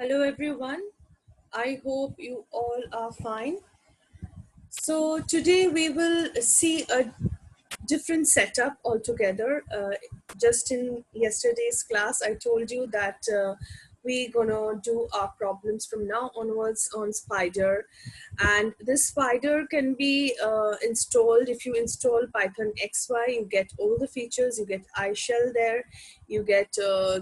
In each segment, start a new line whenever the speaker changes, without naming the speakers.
Hello everyone. I hope you all are fine. So today we will see a different setup altogether. Just in yesterday's class, I told you that we're gonna do our problems from now onwards on Spyder, and this Spyder can be installed. If you install Python XY, you get all the features. You get iShell there, you get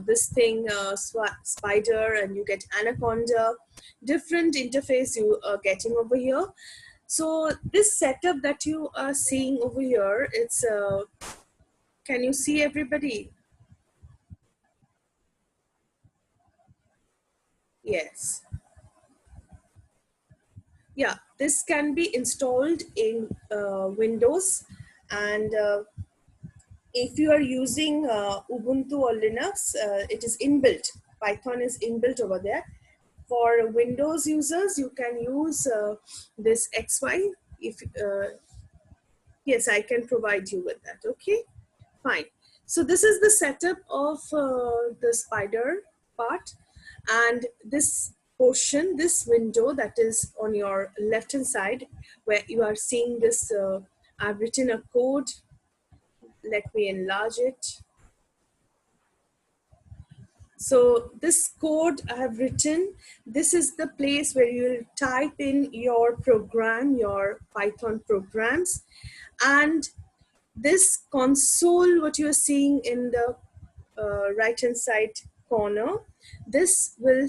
this thing Spyder, and you get Anaconda. Different interface you are getting over here. So this setup that you are seeing over here, it's can you see everybody? Yes. Yeah, this can be installed in Windows, and if you are using Ubuntu or Linux, it is inbuilt. Python is inbuilt over there. For Windows users, you can use this XY. If yes, I can provide you with that. Okay. Fine. So this is the setup of the Spyder part, and this portion, this window that is on your left hand side, where you are seeing this, I've written a code. Let me enlarge it. So this code I have written, this is the place where you will type in your program, your Python programs, and this console, what you are seeing in the right hand side corner, this will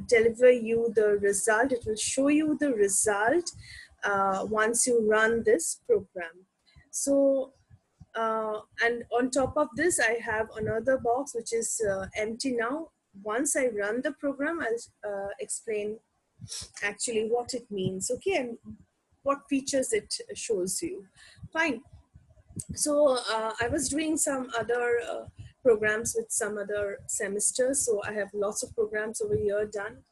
deliver you the result. It will show you the result once you run this program. So and on top of this, I have another box which is empty now. Once I run the program, I'll explain actually what it means, okay, and what features it shows you. Fine. So I was doing some other programs with some other semesters. So I have lots of programs over here done.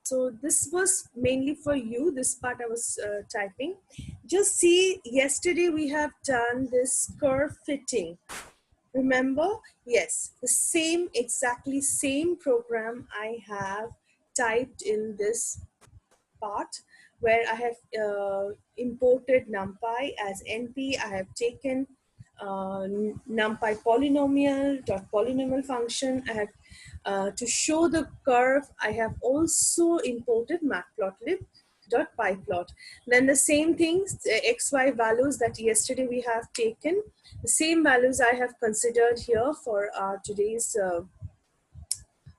So this was mainly for you, this part I was typing. Just see, yesterday we have done this curve fitting. Remember? Yes, the same, exactly same program I have typed in this part, where I have imported NumPy as NP. I have taken NumPy polynomial function. I have to show the curve. I have also imported matplotlib.pyplot. Then the same things, XY values that yesterday we have taken, the same values I have considered here for today's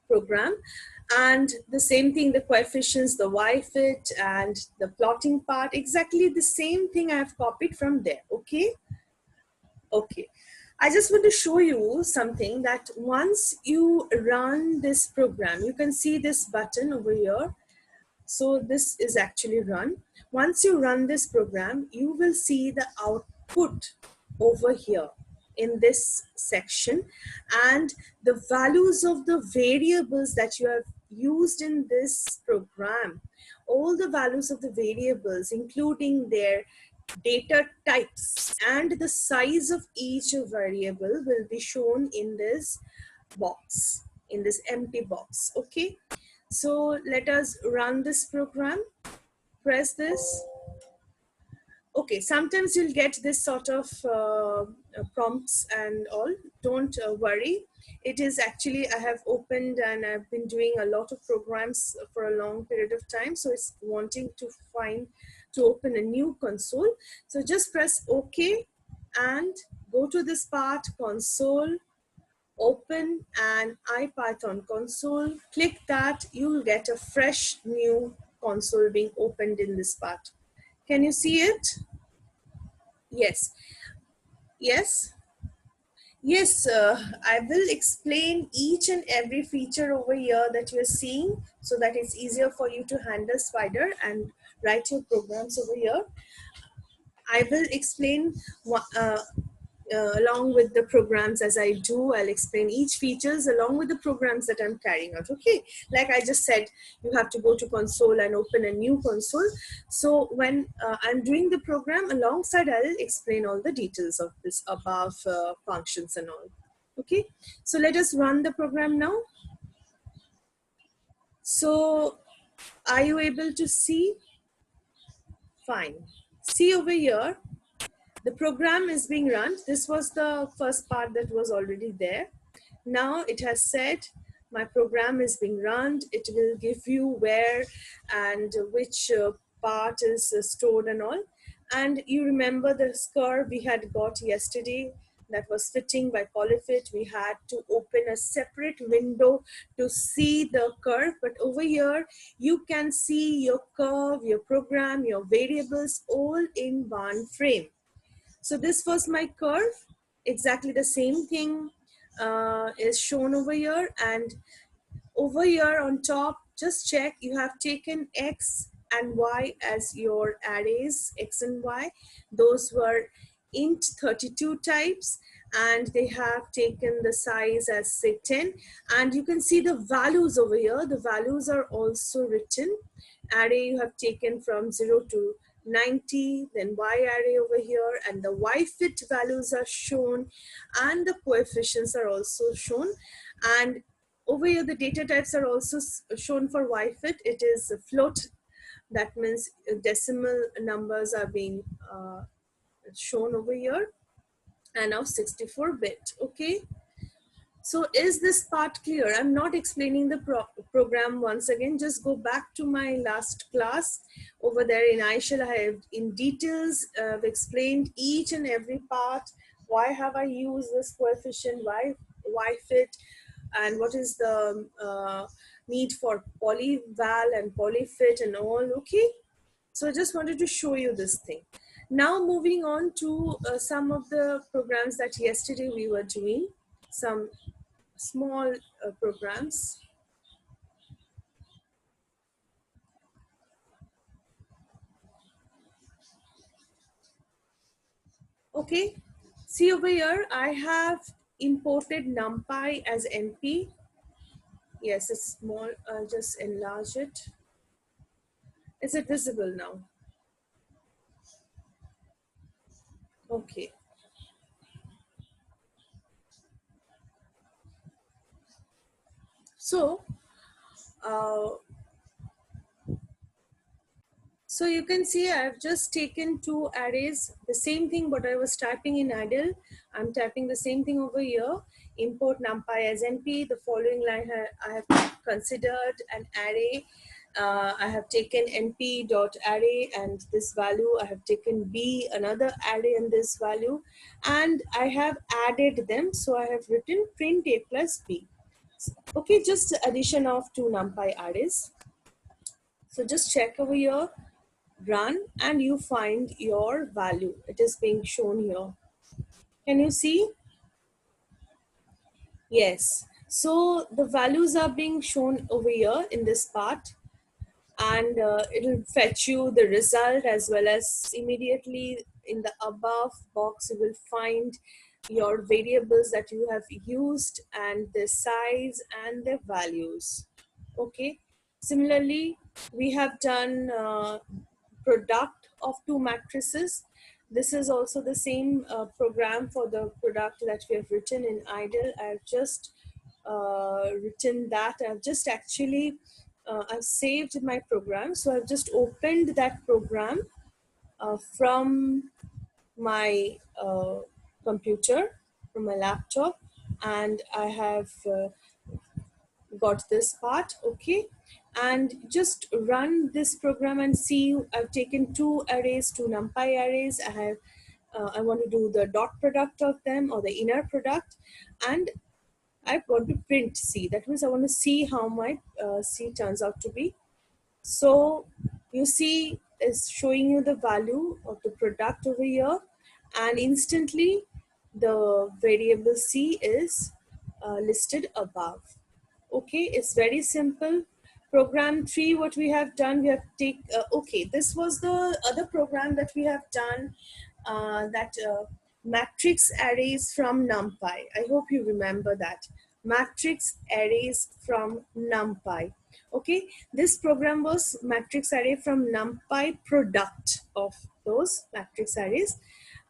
program. And the same thing, the coefficients, the y-fit and the plotting part, exactly the same thing I have copied from there. Okay. Okay. I just want to show you something, that once you run this program, you can see this button over here. So this is actually run. Once you run this program, you will see the output over here in this section, and the values of the variables that you have used in this program, all the values of the variables, including their data types and the size of each variable, will be shown in this box, in this empty box. Okay, so let us run this program. Press this. Okay, sometimes you'll get this sort of prompts and all. Don't worry. It is actually, I have opened and I've been doing a lot of programs for a long period of time. So it's wanting to open a new console. So just press OK and go to this part, console, open an IPython console. Click that, you'll get a fresh new console being opened in this part. Can you see it? Yes. Yes. Yes, I will explain each and every feature over here that you're seeing, so that it's easier for you to handle Spyder and write your programs over here. I will explain along with the programs as I do. I'll explain each features along with the programs that I'm carrying out. Okay, like I just said, you have to go to console and open a new console. So when I'm doing the program, alongside I'll explain all the details of this above functions and all. Okay, so let us run the program now. So are you able to see? Fine. See over here, the program is being run. This was the first part that was already there. Now it has said my program is being run. It will give you where and which part is stored and all. And you remember the curve we had got yesterday that was fitting by polyfit. We had to open a separate window to see the curve, but over here you can see your curve, your program, your variables all in one frame. So this was my curve. Exactly the same thing is shown over here, and over here on top, just check you have taken X and Y as your arrays, X and Y. Those were int 32 types, and they have taken the size as say 10. And you can see the values over here. The values are also written. Array you have taken from 0 to 90, then Y array over here, and the Y fit values are shown, and the coefficients are also shown. And over here, the data types are also shown for YFIT. It is a float. That means decimal numbers are being shown over here. And now 64-bit, okay? So is this part clear? I'm not explaining the program once again. Just go back to my last class. Over there in iShell, I have in details explained each and every part. Why have I used this coefficient? Why fit? And what is the need for polyval and polyfit and all, okay? So I just wanted to show you this thing. Now moving on to some of the programs that yesterday we were doing, some small programs. Okay, see over here, I have imported NumPy as NP. Yes, it's small, I'll just enlarge it. Is it visible now? Okay. So, uh, so you can see I've just taken two arrays, the same thing what I was typing in idle. I'm typing the same thing over here. Import NumPy as NP. The following line I have considered an array. I have taken np dot array and this value. I have taken b, another array and this value, and I have added them. So I have written print a plus b. Okay, just addition of two NumPy arrays. So just check over here, run, and you find your value. It is being shown here. Can you see? Yes. So the values are being shown over here in this part, and it'll fetch you the result, as well as immediately in the above box you will find your variables that you have used and the size and the values. Okay, similarly we have done product of two matrices. This is also the same program for the product that we have written in idle. I've just written that. I've just actually I've saved my program, so I've just opened that program from my computer, from my laptop, and I have got this part. Okay, and just run this program and see. I've taken two arrays, two NumPy arrays. I want to do the dot product of them, or the inner product, and I want to print C. That means I want to see how my C turns out to be. So you see is showing you the value of the product over here, and instantly the variable C is listed above. Okay, it's very simple. Program 3, what we have done, we have okay, this was the other program that we have done, that matrix arrays from NumPy. I hope you remember that. Matrix arrays from NumPy. Okay, this program was matrix array from NumPy product of those matrix arrays.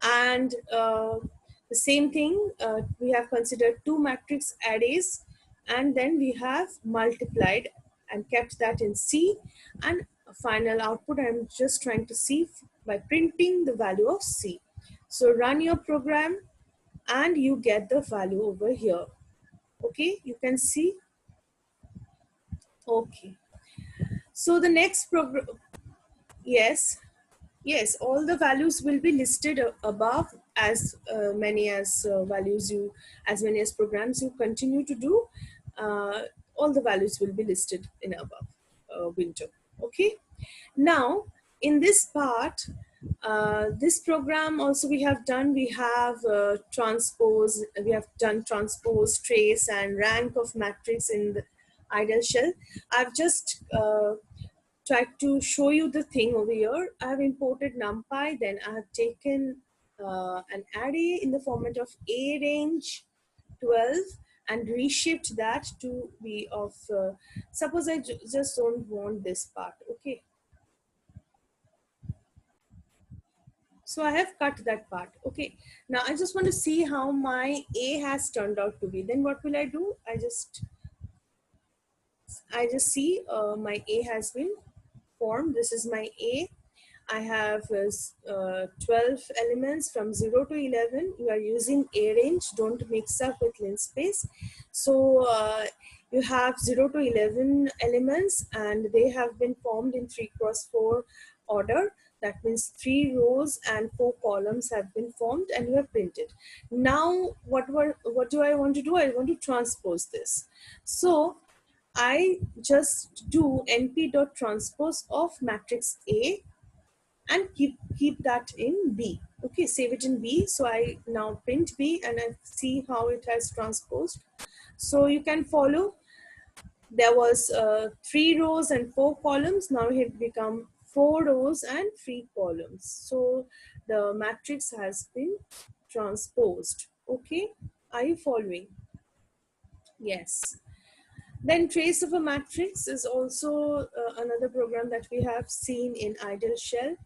And the same thing, we have considered two matrix arrays, and then we have multiplied and kept that in C, and final output I'm just trying to see by printing the value of C. So run your program and you get the value over here. Okay, you can see. Okay, so the next program, yes, yes, all the values will be listed above, as many as values you, as many as programs you continue to do, uh, all the values will be listed in above window. Okay, now in this part, this program also we have done, we have transpose, we have done transpose, trace and rank of matrix in the ideal shell. I've just tried to show you the thing over here. I have imported NumPy, then I have taken an array in the format of A range 12 and reshaped that to be of, suppose I just don't want this part, okay. So I have cut that part, okay. Now I just want to see how my A has turned out to be. Then what will I do? I just see my A has been formed. This is my A. I have 12 elements from 0 to 11. You are using A range, don't mix up with linspace. So you have 0 to 11 elements and they have been formed in 3 cross 4 order. That means 3 rows and 4 columns have been formed and you have printed. Now what do I want to do? I want to transpose this. So I just do np.transpose of matrix A and keep that in B. Okay, save it in B. So I now print B and I see how it has transposed. So you can follow. There was 3 rows and 4 columns. Now it become 4 rows and 3 columns. So the matrix has been transposed. Okay, are you following? Yes. Then trace of a matrix is also another program that we have seen in Ideal Shell.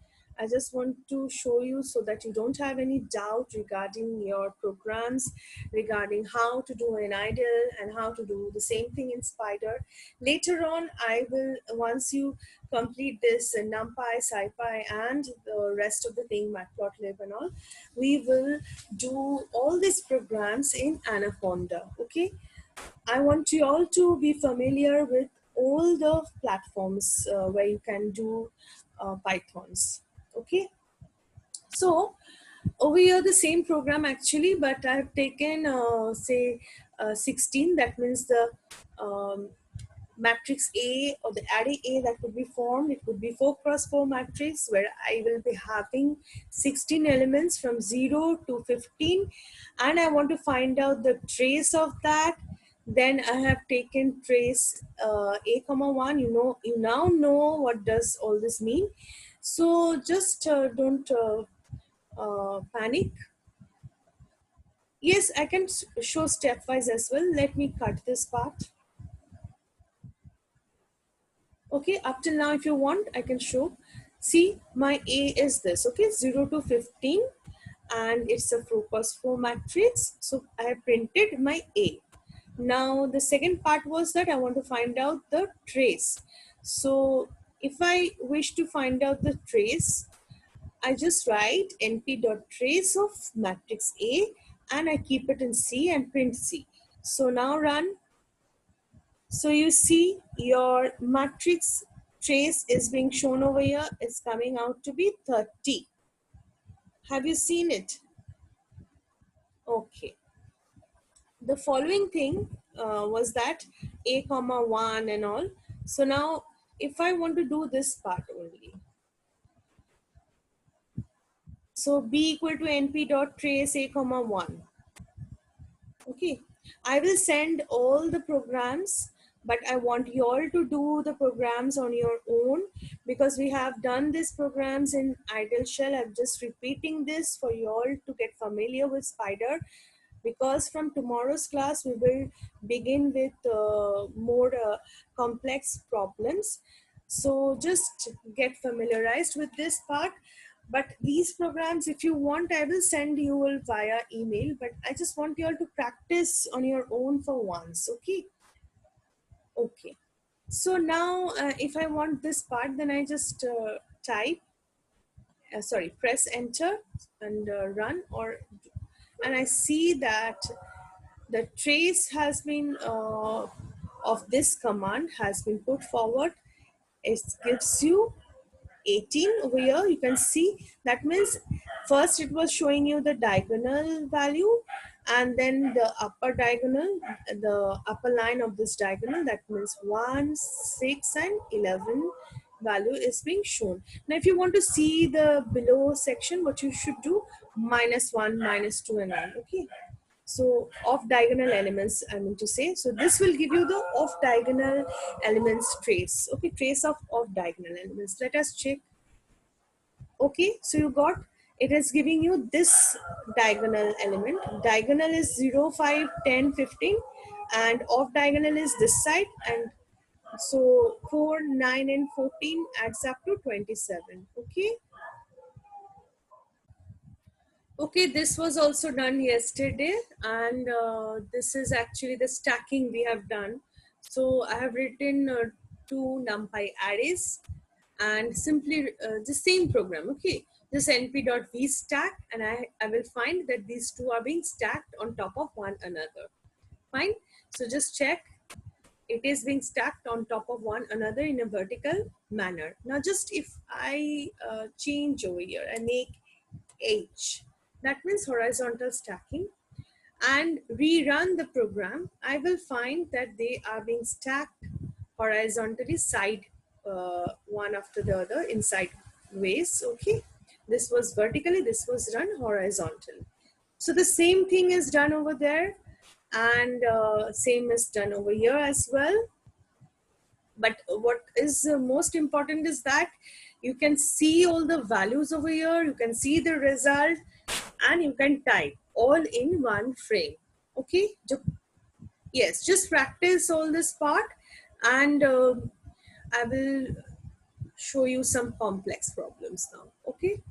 I just want to show you so that you don't have any doubt regarding your programs, regarding how to do an Ideal and how to do the same thing in Spyder. Later on, I will, once you complete this in NumPy, SciPy, and the rest of the thing, matplotlib and all, we will do all these programs in Anaconda, okay? I want you all to be familiar with all the platforms where you can do Pythons. Okay, so over here the same program actually, but I've taken say 16. That means the matrix A or the array A that would be formed. It would be 4 cross 4 matrix where I will be having 16 elements from 0 to 15, and I want to find out the trace of that. Then I have taken trace A comma 1. You now know what does all this mean. So just don't panic. Yes, I can show stepwise as well. Let me cut this part. Okay, up till now if you want I can show. See, my A is this, okay, 0 to 15, and it's a 4 cross 4 matrix. So I have printed my A. Now the second part was that I want to find out the trace. So if I wish to find out the trace, I just write np.trace of matrix A and I keep it in C and print C. So now run. So you see your matrix trace is being shown over here. It's coming out to be 30. Have you seen it? Okay. The following thing was that A comma 1 and all. So now if I want to do this part only. So B equal to np dot trace A comma 1. Okay, I will send all the programs, but I want you all to do the programs on your own because we have done these programs in Ideal Shell. I'm just repeating this for you all to get familiar with Spyder, because from tomorrow's class we will begin with more complex problems. So just get familiarized with this part. But these programs, if you want, I will send you all via email, but I just want you all to practice on your own for once. Okay. Okay. So now if I want this part, then I just type, sorry, press enter and run, or and I see that the trace has been of this command has been put forward. It gives you 18 over here. You can see that means first it was showing you the diagonal value, and then the upper diagonal, the upper line of this diagonal, that means 1, 6 and 11 value is being shown. Now if you want to see the below section, what you should do, -1, -2 and all. Okay, so off diagonal elements, I mean to say, so this will give you the off diagonal elements trace. Okay, trace of off diagonal elements. Let us check. Okay, so you got, it is giving you this diagonal element. Diagonal is 0, 5, 10, 15, and off diagonal is this side, and so 4, 9 and 14 adds up to 27. Okay. Okay, this was also done yesterday, and this is actually the stacking we have done. So I have written two NumPy arrays and simply the same program. Okay, this np.vstack, and I will find that these two are being stacked on top of one another. Fine. So just check. It is being stacked on top of one another in a vertical manner. Now just if I change over here and make H, that means horizontal stacking, and rerun the program, I will find that they are being stacked horizontally, side one after the other, inside ways. Okay, this was vertically, this was run horizontal. So the same thing is done over there, and same is done over here as well. But what is most important is that you can see all the values over here, you can see the result, and you can type all in one frame. Okay, yes, just practice all this part, and I will show you some complex problems now. Okay.